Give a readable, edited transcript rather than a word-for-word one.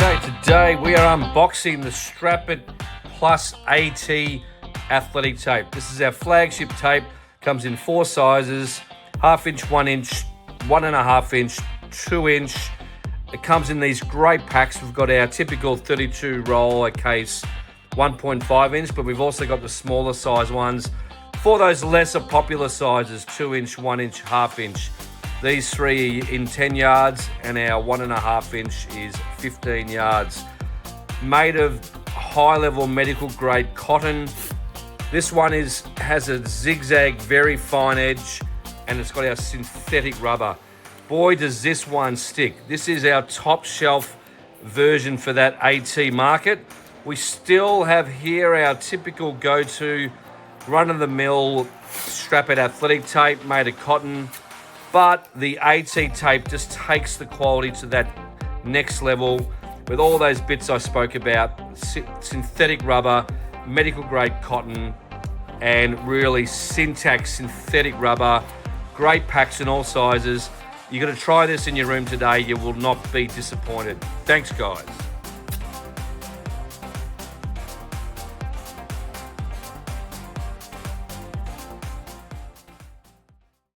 Okay, today we are unboxing the Strapit PLUS AT athletic tape. This is our flagship tape. Comes in 4 sizes: 1/2 inch, 1 inch, 1.5 inch, 2 inch. It comes in these great packs. We've got our typical 32 roller case 1.5 inch, but we've also got the smaller size ones for those lesser popular sizes: 2 inch, 1 inch, 1/2 inch. These 3 in 10 yards, and our 1.5 inch is 15 yards. Made of high-level medical grade cotton. This one has a zigzag, very fine edge, and it's got our synthetic rubber. Boy, does this one stick. This is our top shelf version for that AT market. We still have here our typical go-to run-of-the-mill Strapit athletic tape made of cotton. But the AT tape just takes the quality to that next level with all those bits I spoke about: synthetic rubber, medical grade cotton, and really syntax synthetic rubber. Great packs in all sizes. You're going to try this in your room today. You will not be disappointed. Thanks, guys.